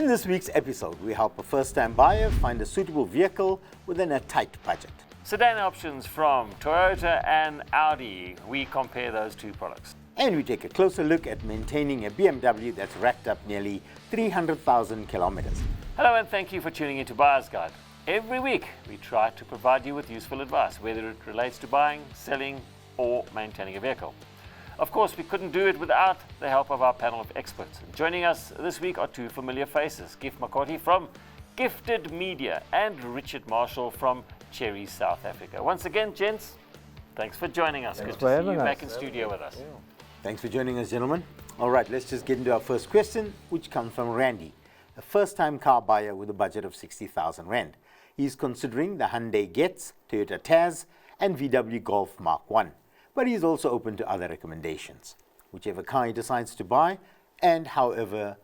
In this week's episode, we help a first-time buyer find a suitable vehicle within a tight budget. Sedan options from Toyota and Audi. We compare those two products. And we take a closer look at maintaining a BMW that's racked up nearly 300,000 kilometers. Hello and thank you for tuning into Buyer's Guide. Every week, we try to provide you with useful advice, whether it relates to buying, selling, or maintaining a vehicle. Of course, we couldn't do it without the help of our panel of experts. Joining us this week are two familiar faces, Gift Makoti from Gifted Media and Richard Marshall from Cherry, South Africa. Once again, gents, thanks for joining us. Good to see you back in studio with us. Thanks for joining us, gentlemen. All right, let's just get into our first question, which comes from Randy, a first-time car buyer with a budget of 60,000 Rand. He's considering the Hyundai Getz, Toyota Tazz, and VW Golf Mark 1. But he's also open to other recommendations, whichever car he decides to buy and however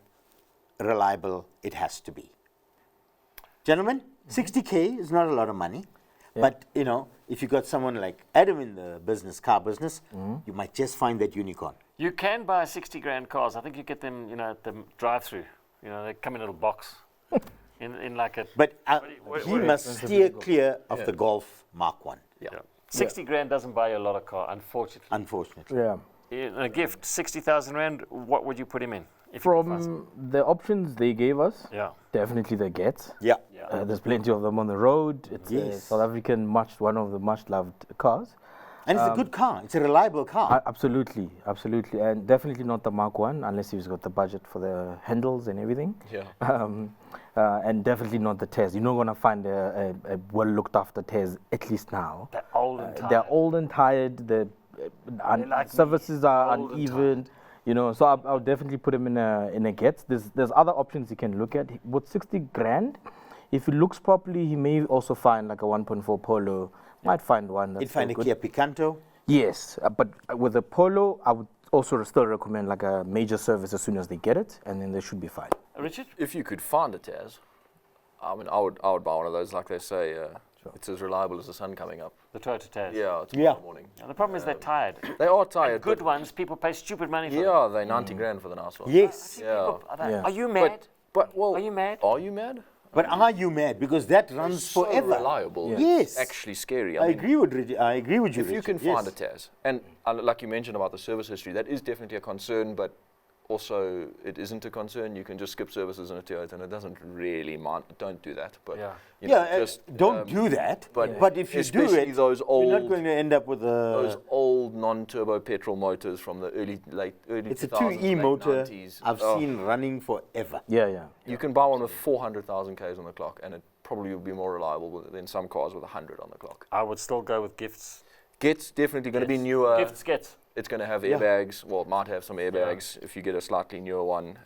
reliable it has to be. Gentlemen, 60K is not a lot of money, but you know, if you got someone like Adam in the car business, you might just find that unicorn. You can buy 60 grand cars. I think you get them, at the drive-through. They come in a little box. in like a. But he must steer clear of the Golf Mark 1. Yeah. 60 grand doesn't buy you a lot of car, unfortunately. Unfortunately. Yeah. In a gift, 60,000 Rand, what would you put him in? From the options they gave us, definitely the Getz. Yeah. There's plenty of them on the road. It's South African, one of the much loved cars. And it's a good car. It's a reliable car. Absolutely. And definitely not the Mark 1, unless he's got the budget for the handles and everything. Yeah. And definitely not the Tazz. You're not going to find a well-looked after Tazz, at least now. They're old and tired. They're old and tired. The services are uneven. So I'll definitely put him in a Getz. There's other options you can look at. With 60 grand, if he looks properly, he may also find like a 1.4 Polo. Might find one that's He'd find a Kia Picanto. Yes, but with a Polo, I would also still recommend like a major service as soon as they get it, and then they should be fine. Richard? If you could find a Tazz, I would buy one of those. Like they say, it's as reliable as the sun coming up. The Toyota Tazz. Yeah, it's in the morning. Now, the problem is they're tired. They are tired. And good ones, people pay stupid money for. Yeah, they're 90 grand for the nice one. Yes. Are you mad? Well, are you mad? Are you mad? But are you mad? Because that runs so forever. Reliable. Yeah. Yes. It's actually scary. I agree with you, If Richard. you can find a Tazz, and like you mentioned about the service history, that is definitely a concern, but also it isn't a concern. You can just skip services in a Toyota, and it doesn't really mind. Don't do that. But don't do that. But if you do it, you're not going to end up with those old non-turbo petrol motors from the early It's 2000s, a 2E motor 90s. I've seen running forever. Yeah. You can buy one with 400,000 Ks on the clock, and it probably will be more reliable than some cars with 100 on the clock. I would still go with Gifts. Get's definitely going to be newer. Gifts. It's going to have airbags. Well, it might have some airbags if you get a slightly newer one.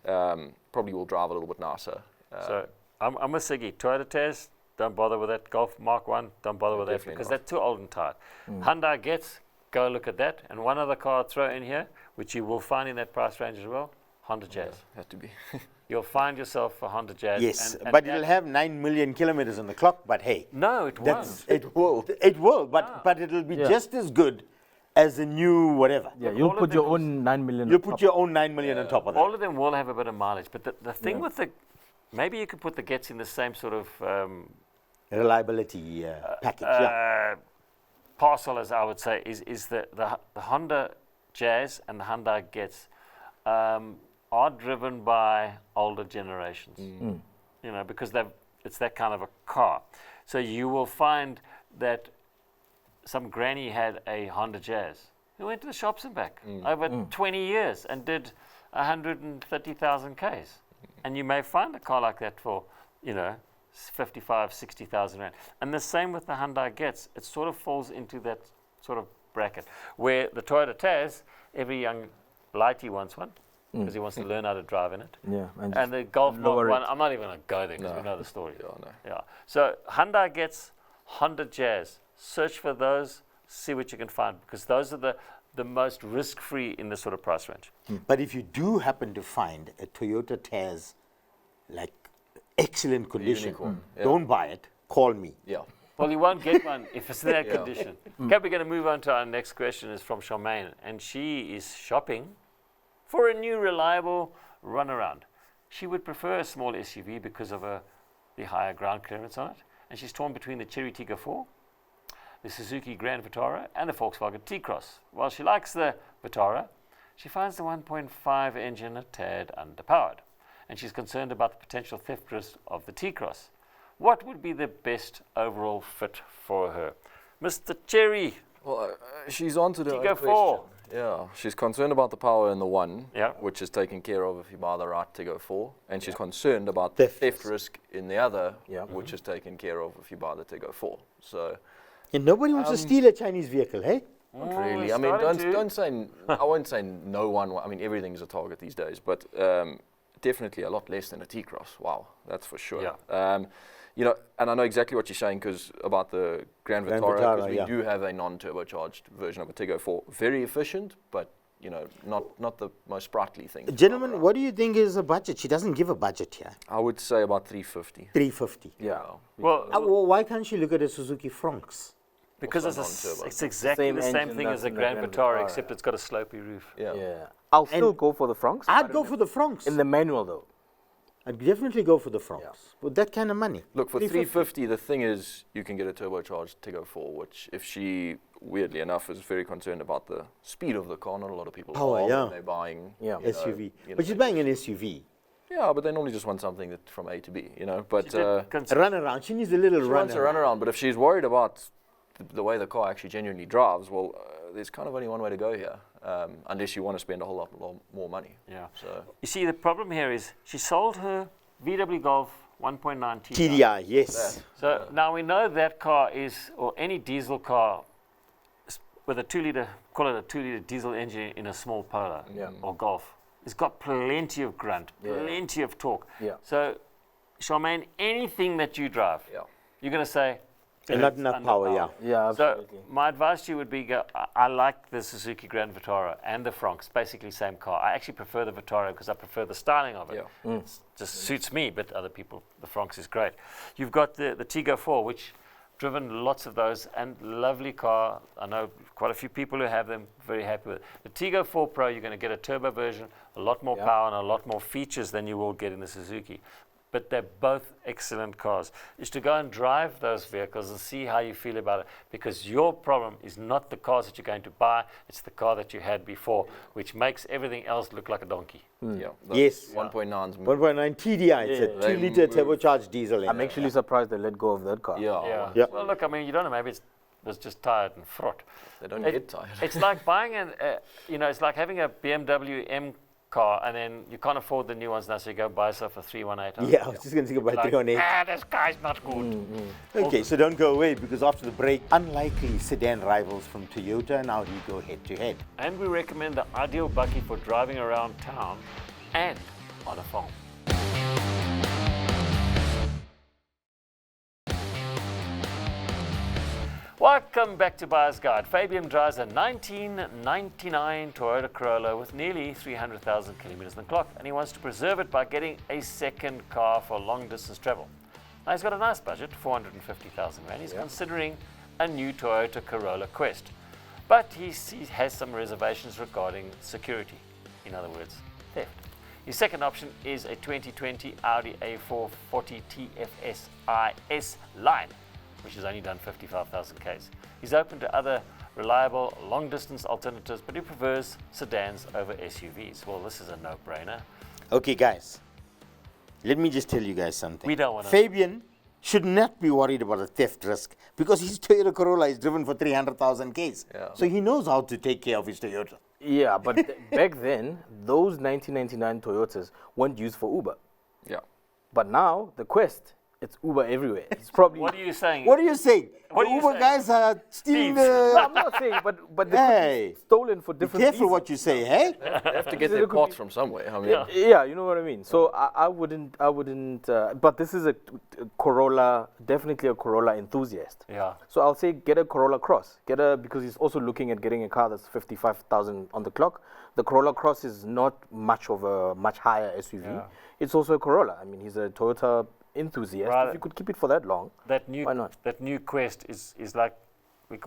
Probably will drive a little bit nicer. So I'm with Siggy. Toyota Tazz, don't bother with that. Golf Mark 1, don't bother with that because they're too old and tired. Hyundai Getz, go look at that. And one other car I'll throw in here, which you will find in that price range as well, Honda Jazz. Yeah, has to be. You'll find yourself a Honda Jazz. Yes, but it'll have 9 million kilometers on the clock. But hey, no, it won't. It will, but it'll be just as good as a new whatever. Yeah, you'll put your own 9 million. You'll put your own 9 million on top of that. All of them will have a bit of mileage, but the thing with maybe you could put the Getz in the same sort of reliability package. Parcel, as I would say, is the Honda Jazz and the Hyundai Getz are driven by older generations. Because it's that kind of a car. So you will find that some granny had a Honda Jazz who went to the shops and back over 20 years and did 130,000 Ks. And you may find a car like that for, 55, 60,000 Rand. And the same with the Hyundai Getz. It sort of falls into that sort of bracket where the Toyota Tazz, every young lighty wants one because he wants to learn how to drive in it. Yeah. And the Golf Mark 1, I'm not even going to go there because we know the story. Yeah. So Hyundai Getz, Honda Jazz. Search for those, see what you can find, because those are the most risk-free in this sort of price range. But if you do happen to find a Toyota Tazz, like excellent condition, don't buy it, call me. Yeah. Well, you won't get one if it's in that condition. Okay, we're going to move on to our next question. Is from Charmaine, and she is shopping for a new reliable runaround. She would prefer a small SUV because of the higher ground clearance on it. And she's torn between the Chery Tiggo 4, the Suzuki Grand Vitara, and the Volkswagen T-Cross. While she likes the Vitara, she finds the 1.5 engine a tad underpowered. And she's concerned about the potential theft risk of the T-Cross. What would be the best overall fit for her? Mr. Chery. Well, she's on to the Tiggo own 4. question. Yeah, she's concerned about the power in the one, Yeah. which is taken care of if you buy the right Tiggo 4, and she's concerned about the theft risk in the other, which is taken care of if you buy the Tiggo 4. So, And nobody wants to steal a Chinese vehicle, hey? not really. I mean, don't say. I won't say no one. I mean, everything's a target these days, but definitely a lot less than a T-Cross. Wow, that's for sure. Yeah. You know, and I know exactly what you're saying about the Grand Vitara, because we do have a non-turbocharged version of a Tiggo 4. Very efficient, but you know, not the most sprightly thing. Gentlemen, what do you think is a budget? She doesn't give a budget here. I would say about 350. 350. Yeah. Well, Why can't she look at a Suzuki Fronx? because Also it's exactly the same engine thing as that's a in the Grand Grand Vitara, Vitara. except it's got a slopey roof. Yeah. I'll still go for the Franks. I'd go for the Fronx. In the manual, though. I'd definitely go for the Fronx. With that kind of money. Look, for 350, the thing is, you can get a turbocharged Tiggo 4, which, if she, weirdly enough, is very concerned about the speed of the car. Not a lot of people Power, are yeah. when they're buying SUV. you know, But she's buying an SUV. Yeah, but they normally just want something that from A to B, you know. But A run around. She needs a little she run wants a run around. But if she's worried about the way the car actually genuinely drives, well, there's kind of only one way to go here, unless you want to spend a whole lot more money. Yeah. So You see, the problem here is she sold her VW Golf 1.9 TDI. TDI, yes. So now we know that car is, or any diesel car with a 2-liter, call it a 2-liter diesel engine in a small Polo or Golf, it's got plenty of grunt, plenty of torque. Yeah. So, Charmaine, anything that you drive, you're going to say, And not it's enough power, underpowered. Yeah, So absolutely. my advice to you would be, I like the Suzuki Grand Vitara and the Fronx, basically same car. I actually prefer the Vitara because I prefer the styling of it. It just suits me, but other people, the Fronx is great. You've got the Tiggo 4, which driven lots of those, and lovely car. I know quite a few people who have them, very happy with it. The Tiggo 4 Pro, you're going to get a turbo version, a lot more power and a lot more features than you will get in the Suzuki. But they're both excellent cars. Is to go and drive those vehicles and see how you feel about it, because your problem is not the cars that you're going to buy, it's the car that you had before, which makes everything else look like a donkey. yeah, Yes. 1.9s. 1.9 TDI. It's a They 2-liter move. turbocharged diesel engine. I'm actually surprised they let go of that car. Yeah. Yeah. Well, look, I mean, you don't know, maybe it was just tired and fraught. They don't It- get tired. It's like buying it's like having a BMW M car, and then you can't afford the new ones now, so you go buy yourself a 318. Yeah, I was just going to think about Like, 318. this guy's not good. Okay, so don't go away, because after the break, unlikely sedan rivals from Toyota and Audi go head to head. And we recommend the ideal Bakkie for driving around town and on a farm. Welcome back to Buyer's Guide. Fabian drives a 1999 Toyota Corolla with nearly 300,000 kilometers on the clock, and he wants to preserve it by getting a second car for long distance travel. Now he's got a nice budget, 450,000 Rand. He's considering a new Toyota Corolla Quest, but he has some reservations regarding security, in other words, theft. His second option is a 2020 Audi A440 TFSI S Line, which has only done 55,000 Ks. He's open to other reliable long-distance alternatives, but he prefers sedans over SUVs. Well, this is a no-brainer. Okay, guys, let me just tell you guys something. We don't want to. Fabian should not be worried about a theft risk, because his Toyota Corolla is driven for 300,000 Ks. Yeah. So he knows how to take care of his Toyota. Yeah, but back then, those 1999 Toyotas weren't used for Uber. Yeah. But now, the Quest, it's Uber everywhere. It's probably. What are you saying? What are you saying? What The are you Uber saying? guys are stealing Thieves. No, I'm the... not saying, but they Hey. could be stolen for Be different careful reasons. what you say, hey? They have to get It their could parts be- from somewhere. I mean, Yeah. Yeah, you know what I mean. So I wouldn't. But this is a Corolla, definitely a Corolla enthusiast. Yeah. So I'll say get a Corolla Cross. Because he's also looking at getting a car that's 55,000 on the clock. The Corolla Cross is not much of a much higher SUV. Yeah. It's also a Corolla. I mean, he's a Toyota enthusiast. Right. If you could keep it for that long, That why not? new Quest is like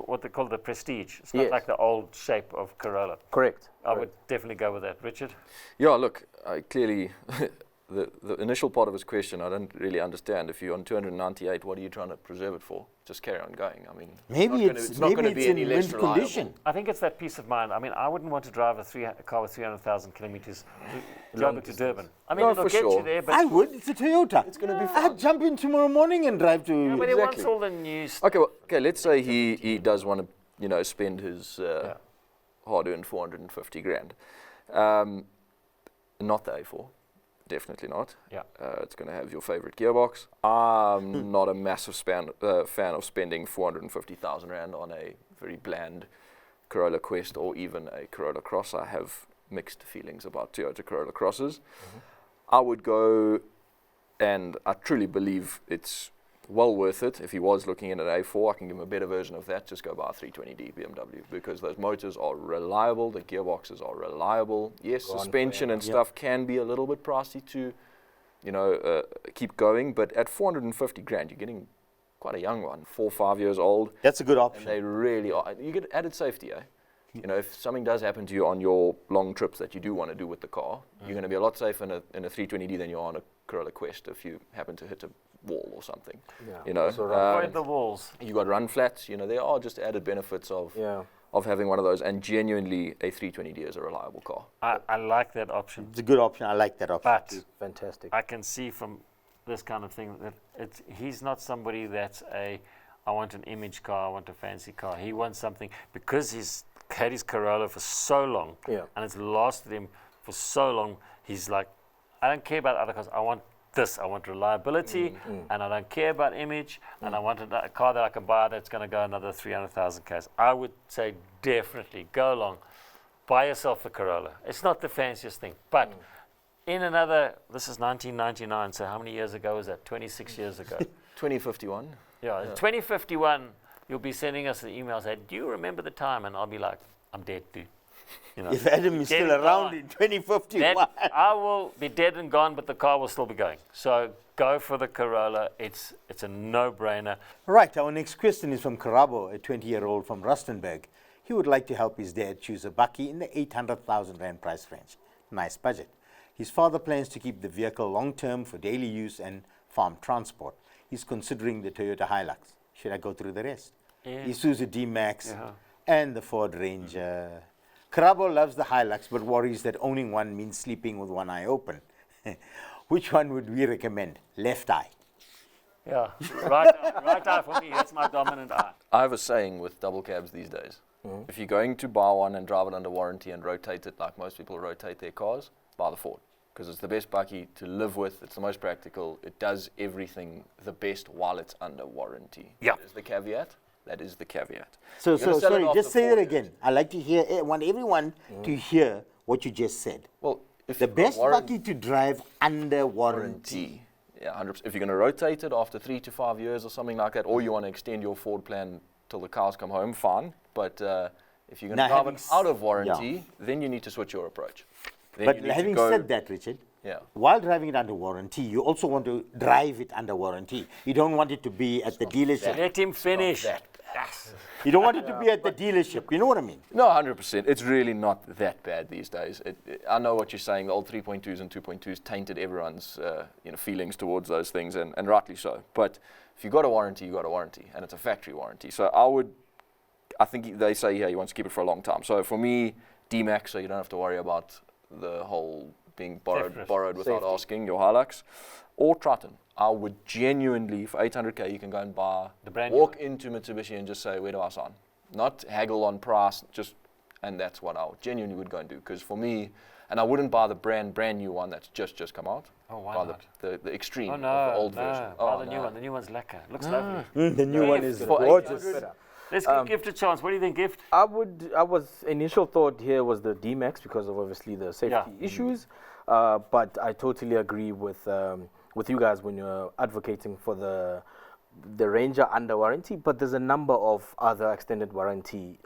what they call the Prestige. It's not Yes. like the old shape of Corolla. Correct. I would definitely go with that. Richard? Yeah, look, clearly, the initial part of his question, I don't really understand. If you're on 298, what are you trying to preserve it for? Just carry on going. I mean, Maybe it's not going to be in any less mint reliable. condition. I think it's that peace of mind. I mean, I wouldn't want to drive a car with 300,000 kilometers Joburg to Durban. I mean, No, it'll for get you sure. there, but I would. It's a Toyota. It's going to be I'd fun. jump in tomorrow morning and drive to. yeah, but he wants Exactly. all the new stuff. Okay, let's say he does want to, spend his hard-earned 450 grand. Not the A4. Definitely not. Yeah. It's going to have your favorite gearbox. I'm not a massive fan of spending 450,000 rand on a very bland Corolla Quest or even a Corolla Cross. I have mixed feelings about Toyota Corolla Crosses. I would go, and I truly believe it's well worth it. If he was looking at an A4, I can give him a better version of that. Just go buy a 320D BMW because those motors are reliable. The gearboxes are reliable. Yes, suspension and stuff can be a little bit pricey to, keep going. But at 450 grand, you're getting quite a young one, 4 or 5 years old. That's a good And option. they really are. You get added safety, eh? If something does happen to you on your long trips that you do want to do with the car, you're going to be a lot safer in a 320D than you are on a Corolla Quest if you happen to hit a wall or something. Avoid the walls. You got run flats. There are just added benefits of having one of those. And genuinely, a 320D is a reliable car. I like that option. It's a good option. I like that option. But Fantastic. I can see from this kind of thing that he's not somebody that's I want an image car, I want a fancy car. He wants something because he's had his Corolla for so long and it's lasted him for so long. He's like, I don't care about other cars. I want this. I want reliability and I don't care about image and I want a car that I can buy that's going to go another 300,000 k's. I would say definitely go along, buy yourself the Corolla. It's not the fanciest thing, but in this is 1999, so how many years ago was that? 26 years ago. 2051. Yeah, 2051, you'll be sending us an email saying, do you remember the time? And I'll be like, I'm dead, dude. If Adam is still Dead and around gone. in 2051. I will be dead and gone, but the car will still be going. So go for the Corolla. It's a no-brainer. Right, our next question is from Karabo, a 20-year-old from Rustenburg. He would like to help his dad choose a Bakkie in the 800,000 rand price range. Nice budget. His father plans to keep the vehicle long-term for daily use and farm transport. He's considering the Toyota Hilux. Should I go through the rest? Yeah. Isuzu D-Max and the Ford Ranger. Karabo loves the Hilux but worries that owning one means sleeping with one eye open. Which one would we recommend? Left eye. Yeah, right eye for me. That's my dominant eye. I have a saying with double cabs these days. If you're going to buy one and drive it under warranty and rotate it like most people rotate their cars, buy the Ford. Because it's the best Bakkie to live with. It's the most practical. It does everything the best while it's under warranty. Yeah. That is the caveat. That is the caveat. So You're gonna sell it sorry, after just say 4 that years. again. I like to hear, I want everyone to hear what you just said. Well, if The you've got best warranty, Bakkie to drive under warranty. yeah, 100%. If you're going to rotate it after 3 to 5 years or something like that, or you want to extend your Ford plan till the cows come home, fine. But if you're going Now, to drive having it out of s- warranty, then you need to switch your approach. Then But you need to having go- said that, Richard, yeah. while driving it under warranty, you also want to drive it under warranty. You don't want it to be at the dealership. Let him finish. You don't want it to be at the dealership. You know what I mean? No, 100%. It's really not that bad these days. I know what you're saying. The old 3.2s and 2.2s tainted everyone's feelings towards those things, and rightly so. But if you got a warranty, you got a warranty, and it's a factory warranty. So I think they say, he wants to keep it for a long time. So for me, D-Max, so you don't have to worry about the whole being borrowed without asking, your Hilux, or Triton. I would genuinely, for 800k, you can go and buy, The brand new walk one. into Mitsubishi and just say, where do I sign? Not haggle on price, and that's what I genuinely would go and do. Because for me, and I wouldn't buy the brand new one that's just come out. Oh, why buy not? The extreme, Oh, of no, the old version. buy the new one. The new one's lekker. Looks lovely. The new one is For gorgeous. 800, Let's give Gift a chance. What do you think, Gift? Initial thought here was the D-Max because of obviously the safety issues. But I totally agree with you guys when you're advocating for the Ranger under warranty. But there's a number of other extended warranty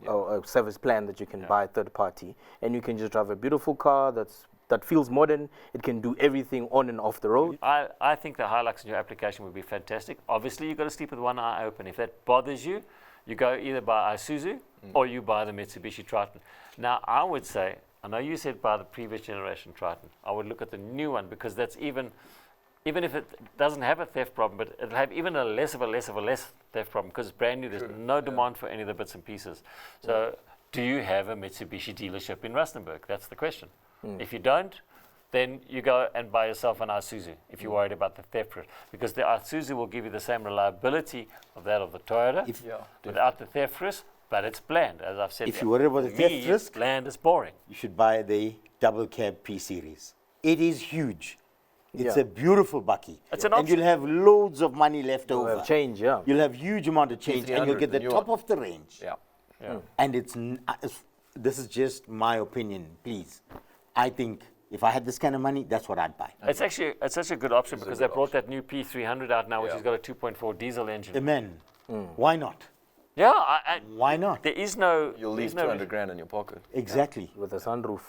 or service plan that you can buy third party, and you can just drive a beautiful car that feels modern. It can do everything on and off the road. I think the Hilux in your application would be fantastic. Obviously, you've got to sleep with one eye open. If that bothers you, you go either buy Isuzu or you buy the Mitsubishi Triton. Now, I would say, I know you said by the previous generation Triton. I would look at the new one because that's even if it doesn't have a theft problem, but it'll have even a less theft problem because it's brand new. There's no demand for any of the bits and pieces. So do you have a Mitsubishi dealership in Rustenburg? That's the question. If you don't, then you go and buy yourself an Isuzu if you're worried about the theft risk. Because the Isuzu will give you the same reliability of that of the Toyota without the theft risk, but it's bland, as I've said. If you worry about the theft risk, bland is boring. you should buy the double cab P series. It is huge. It's a beautiful Bakkie. It's an and option. you'll have loads of money left over. Well, change, yeah. You'll have huge amount of change, and you'll get the the new top one. of the range. Yeah. And this is just my opinion, please. I think if I had this kind of money, that's what I'd buy. It's such a good option because they brought that new P300 out now, which has got a 2.4 diesel engine. Amen. Why not? Yeah, Why not? there is no. You'll leave there's no 200 grand in your pocket. Exactly. With a sunroof.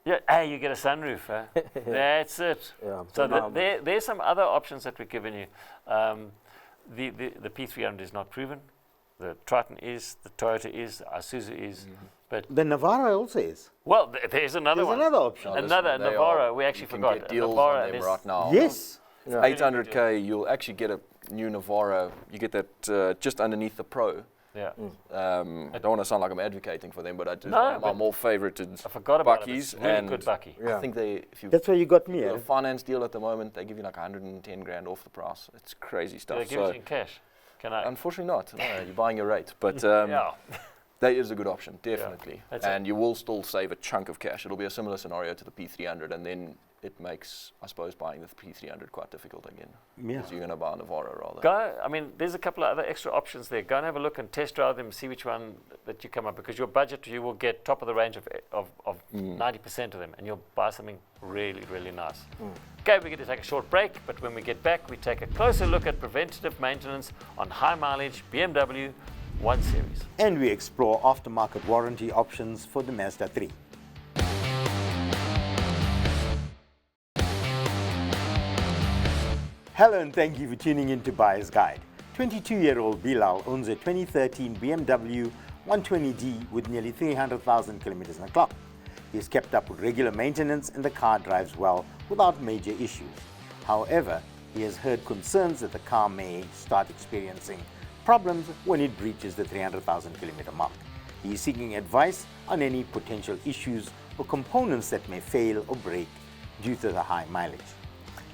Yeah, hey, you get a sunroof. Huh? That's it. Yeah. So there's some other options that we're giving you. The P300 is not proven. The Triton is. The Toyota is. The Isuzu is. But The Navara also is. well, there's another There's one. another option. No, Another listen, they Navara. are- We actually you can forgot. get deals Navara, on them there's- right now. Yes. Yeah. 800k, you'll actually get a new Navara. You get that just underneath the Pro. Yeah. I don't want to sound like I'm advocating for them, but I just No, one of my but more favorited I forgot about it. It's Bakkies, really and good Bakkie. Yeah. I think if you That's why you got me. do Eh? a finance deal at the moment, they give you like 110 grand off the price. It's crazy Do stuff. they give it in cash? Can I? Unfortunately not. No, you're buying your rate. But Yeah. that is a good option, definitely. That's And you will still save a chunk of cash. It'll be a similar scenario to the P300, and then it makes, I suppose, buying the P300 quite difficult again. Yeah. Because you're going to buy a Navara rather. Go. I mean, there's a couple of other extra options there. Go and have a look and test drive them. See which one that you come up because your budget you will get top of the range of 90% of them, and you'll buy something really nice. Okay, we're going to take a short break, but when we get back, we take a closer look at preventative maintenance on high mileage BMW 1 Series. And we explore aftermarket warranty options for the Mazda 3. Hello and thank you for tuning in to Buyer's Guide. 22-year-old Bilal owns a 2013 BMW 120D with nearly 300,000 kilometers on the clock. He is kept up with regular maintenance and the car drives well without major issues. However, he has heard concerns that the car may start experiencing problems when it breaches the 300,000 kilometer mark. He is seeking advice on any potential issues or components that may fail or break due to the high mileage.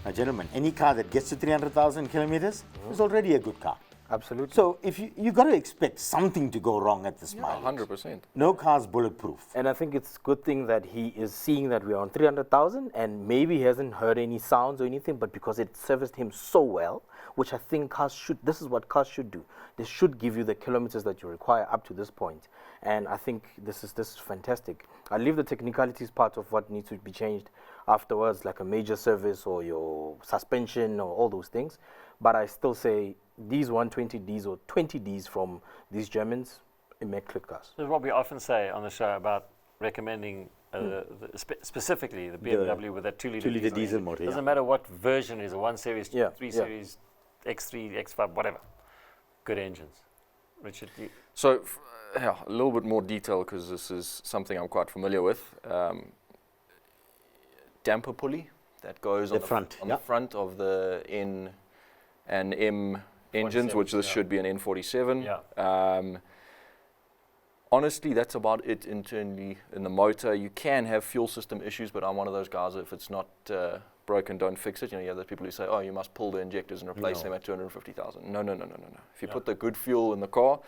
Now, gentlemen, any car that gets to 300,000 kilometers is already a good car. Absolutely. So if you got to expect something to go wrong at this mileage. 100%. No car's bulletproof. And I think it's a good thing that he is seeing that we're on 300,000 and maybe he hasn't heard any sounds or anything, but because it serviced him so well, which I think cars should, this is what cars should do. They should give you the kilometers that you require up to this point. And I think this is fantastic. I leave the technicalities part of what needs to be changed afterwards, like a major service or your suspension or all those things. But I still say these 120Ds or 20Ds from these Germans, immaculate cars. This is what we often say on the show about recommending specifically the BMW with that 2 liter diesel motor. Doesn't Yeah. matter what version it is, a 1 Series, 3 yeah. Series, X3, X5, whatever. Good engines. Richard, So, yeah, a little bit more detail because this is something I'm quite familiar with. Damper pulley that goes on the front of the N and M engines, which this should be an N47. Yeah. Honestly, that's about it internally in the motor. You can have fuel system issues, but I'm one of those guys, if it's not broken, don't fix it. You know, you have those people who say, oh, you must pull the injectors and replace them at 250,000. No. If you put the good fuel in the car,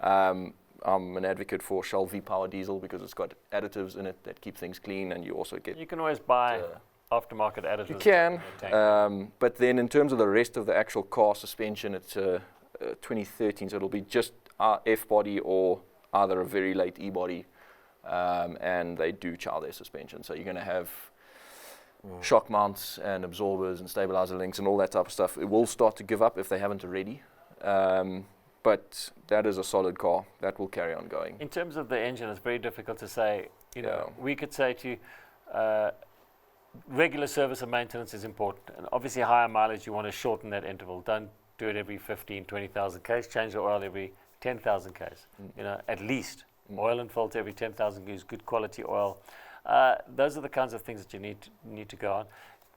I'm an advocate for Shell V-Power diesel because it's got additives in it that keep things clean, and you also get... You can always buy aftermarket additives. You can, but then in terms of the rest of the actual car suspension, it's 2013, so it'll be just F-body or either a very late E-body, and they do child air suspension. So you're going to have shock mounts and absorbers and stabilizer links and all that type of stuff. It will start to give up if they haven't already, but that is a solid car. That will carry on going. In terms of the engine, it's very difficult to say. You know, we could say to you, regular service and maintenance is important. And obviously higher mileage, you want to shorten that interval. Don't do it every 15, 20,000 Ks. Change the oil every 10,000 Ks. You know, at least. Oil and filter every 10,000 Ks, good quality oil. Those are the kinds of things that you need to go on.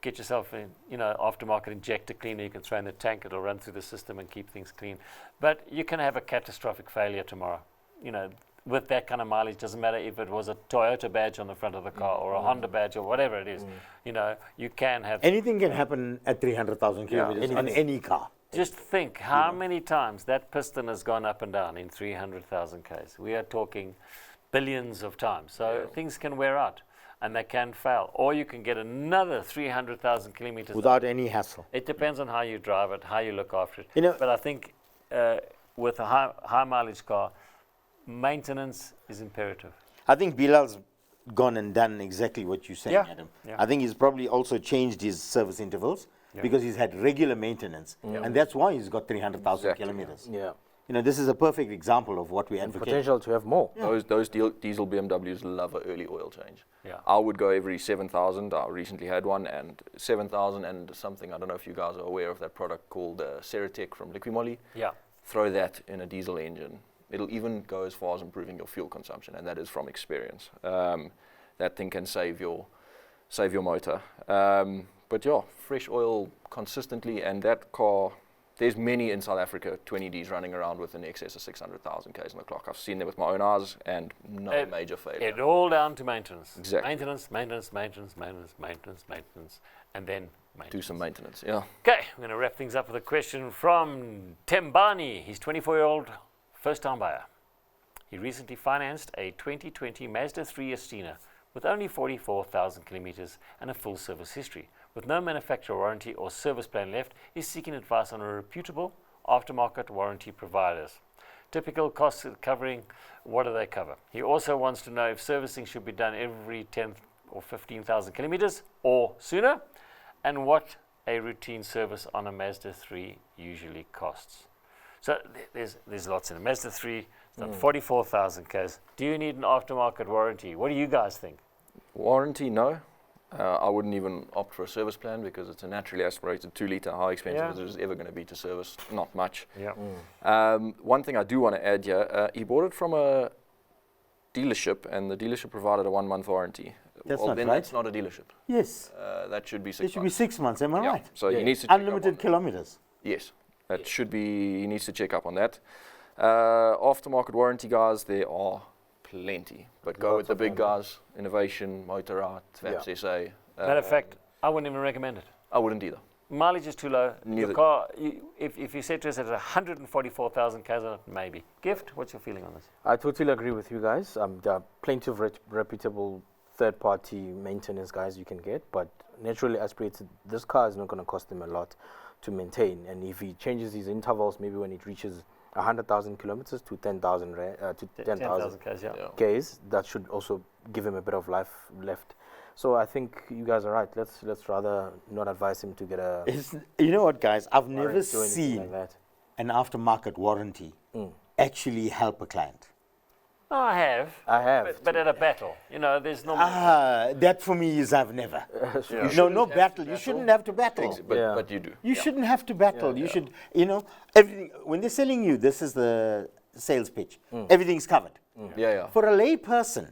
Get yourself in, aftermarket injector cleaner you can throw in the tank. It'll run through the system and keep things clean. But you can have a catastrophic failure tomorrow. With that kind of mileage, doesn't matter if it was a Toyota badge on the front of the car or a Honda badge or whatever it is. You can have... Anything can happen at 300,000 kilometers on any car. Just think how many times that piston has gone up and down in 300,000 Ks. We are talking billions of times. So things can wear out and they can fail. Or you can get another 300,000 kilometers. Without any hassle. It depends on how you drive it, how you look after it. You know, but I think with a high mileage car, maintenance is imperative. I think Bilal's gone and done exactly what you're saying, Adam. Yeah. I think he's probably also changed his service intervals because he's had regular maintenance, and that's why he's got 300,000 kilometers. Yeah. This is a perfect example of what we And advocate. potential to have more. Those diesel BMWs love an early oil change. Yeah. I would go every 7,000. I recently had one, and 7,000 and something. I don't know if you guys are aware of that product called Ceratec from Liquimoly. Yeah. Throw that in a diesel engine. It'll even go as far as improving your fuel consumption, and that is from experience. That thing can save your motor. But yeah, fresh oil consistently, and that car, there's many in South Africa, 20Ds running around with an excess of 600,000 Ks on the clock. I've seen them with my own eyes, and no major failure. It all down to maintenance. Exactly. Maintenance, and then maintenance. Do some maintenance, yeah. Okay, we're going to wrap things up with a question from Tembani. He's 24-year-old first-time buyer. He recently financed a 2020 Mazda 3 Estina with only 44,000 kilometers and a full service history. With no manufacturer warranty or service plan left, he's seeking advice on a reputable aftermarket warranty providers. Typical costs covering, what do they cover? He also wants to know if servicing should be done every 10 or 15,000 kilometers or sooner, and what a routine service on a Mazda 3 usually costs. So there's lots in it. Mazda 3, it's done 44,000 Ks. Do you need an aftermarket warranty? What do you guys think? Warranty, no. I wouldn't even opt for a service plan because it's a naturally aspirated 2-litre. How expensive is it ever going to be to service? Not much. Yeah. One thing I do want to add here, he bought it from a dealership, and the dealership provided a 1-month warranty. That's well, not then right. that's not a dealership. Yes. That should be 6 It months. should be 6 months, am I right? So he needs to check up on Unlimited that. kilometers. Yes, that should be, he needs to check up on that. Aftermarket warranty, guys, there are plenty, but go with the big guys, Innovation, Motor Art, VAPS SA. Matter of fact, I wouldn't even recommend it. I wouldn't either. Mileage is too low. Neither. Your car, if you said to us it's 144,000 Ks on it, maybe. Gift, what's your feeling on this? I totally agree with you guys. There are plenty of reputable third-party maintenance guys you can get, but naturally aspirated, this car is not going to cost him a lot to maintain. And if he changes his intervals, maybe when it reaches 100,000 kilometers to 10,000 Ks, yeah. Ks, that should also give him a bit of life left. So I think you guys are right. Let's rather not advise him to get a. You know what, guys? I've never warranty or anything seen like that. an aftermarket warranty actually help a client. I have. But at a battle. There's no... That for me is I've never. No battle. You shouldn't have to battle. But you do. You shouldn't have to battle. You should, everything. When they're selling you, this is the sales pitch. Everything's covered. For a lay person,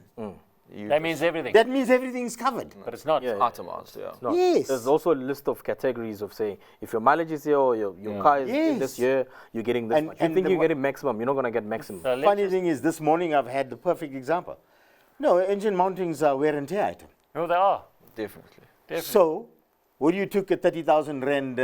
that means everything. that means everything's covered. But it's not. Itemized, No. Yes. There's also a list of categories of saying if your mileage is here or your car is in this Yes. year, you're getting this And- much. You and think the you're wa- getting maximum, you're not going to get maximum. So let's Funny just- thing is, this morning I've had the perfect example. No, engine mountings are wear and tear item. Oh, they are. Definitely. So, what do you took a 30,000 rand they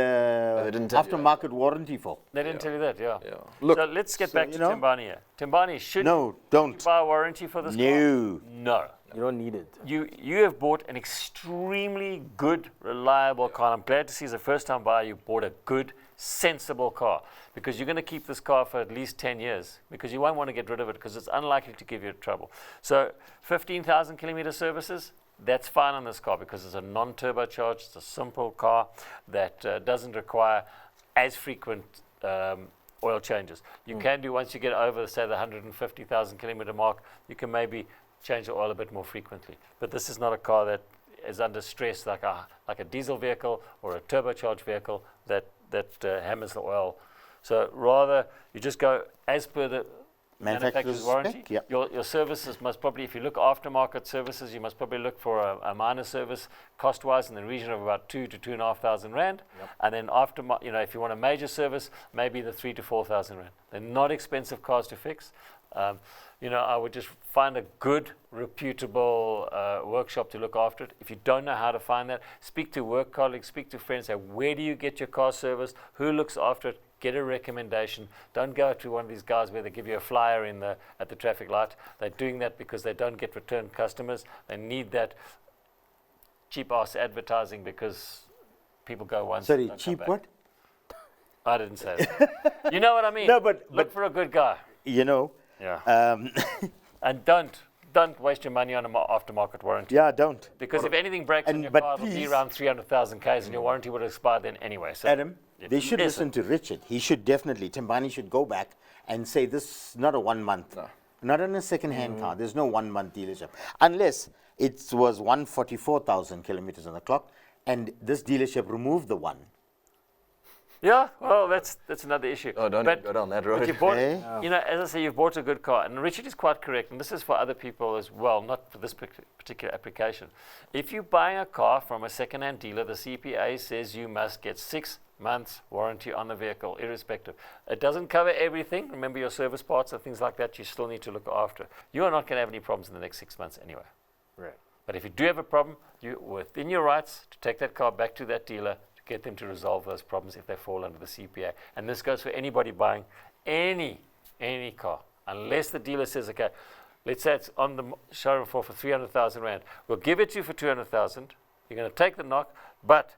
didn't tell you that. aftermarket warranty for? They didn't tell you that, yeah. Look, So let's get back to you know- Tembani here. Tembani, should No, you don't. buy a warranty for this car? No. No. You don't need it. You have bought an extremely good, reliable car. I'm glad to see as a first-time buyer you bought a good, sensible car, because you're going to keep this car for at least 10 years because you won't want to get rid of it because it's unlikely to give you trouble. So 15,000 kilometer services, that's fine on this car because it's a non-turbocharged, it's a simple car that doesn't require as frequent oil changes. You can do, once you get over, say, the 150,000 kilometer mark, you can maybe change the oil a bit more frequently. But this is not a car that is under stress like a diesel vehicle or a turbocharged vehicle that hammers the oil. So rather, you just go as per the Manufacturer's warranty. spec, yep. Your services must probably, if you look aftermarket services, you must probably look for a minor service cost-wise in the region of about 2,000 to 2,500 rand. And then if you want a major service, maybe the 3,000 to 4,000 rand. They're not expensive cars to fix. I would just find a good, reputable workshop to look after it. If you don't know how to find that, speak to work colleagues, speak to friends. Say, where do you get your car serviced? Who looks after it? Get a recommendation. Don't go to one of these guys where they give you a flyer at the traffic light. They're doing that because they don't get return customers. They need that cheap-ass advertising because people go once. Sorry, and don't cheap come back. what? I didn't say that. You know what I mean? No, but look for a good guy. Yeah. And don't waste your money on an aftermarket warranty. Yeah, don't. Because if anything breaks on your but car, it'll be please- around 300,000 Ks and your warranty would expire then anyway. So Adam, they should listen. listen to Richard. He should definitely, Timbani should go back and say this is not a 1 month. No. Not on a second-hand car. There's no 1 month dealership. Unless it was 144,000 kilometers on the clock and this dealership removed the one. Yeah, well, that's another issue. Oh, don't even go down that road. But you bought, Eh? as I say, you've bought a good car. And Richard is quite correct, and this is for other people as well, not for this particular application. If you buy a car from a second-hand dealer, the CPA says you must get 6 months warranty on the vehicle, irrespective. It doesn't cover everything. Remember, your service parts and things like that, you still need to look after. You are not going to have any problems in the next 6 months anyway. Right. But if you do have a problem, you're within your rights to take that car back to that dealer, get them to resolve those problems if they fall under the CPA. And this goes for anybody buying any car, unless the dealer says, okay, let's say it's on the showroom floor for 300,000 rand. We'll give it to you for 200,000. You're going to take the knock, but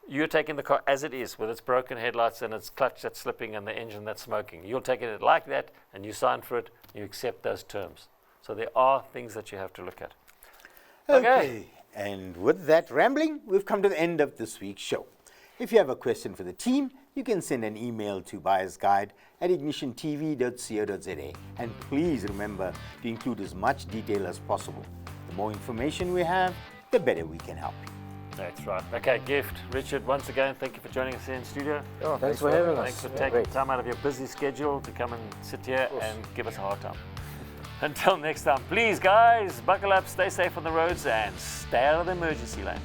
you're taking the car as it is, with its broken headlights and its clutch that's slipping and the engine that's smoking. You'll take it like that, and you sign for it. You accept those terms. So there are things that you have to look at. Okay. And with that rambling, we've come to the end of this week's show. If you have a question for the team, you can send an email to buyersguide@ignitiontv.co.za. And please remember to include as much detail as possible. The more information we have, the better we can help you. That's right. Okay, Gift. Richard, once again, thank you for joining us here in studio. Oh, Thanks for having us. Thanks for Yeah, taking great. time out of your busy schedule to come and sit here and give us a hard time. Until next time, please, guys, buckle up, stay safe on the roads, and stay out of the emergency lane.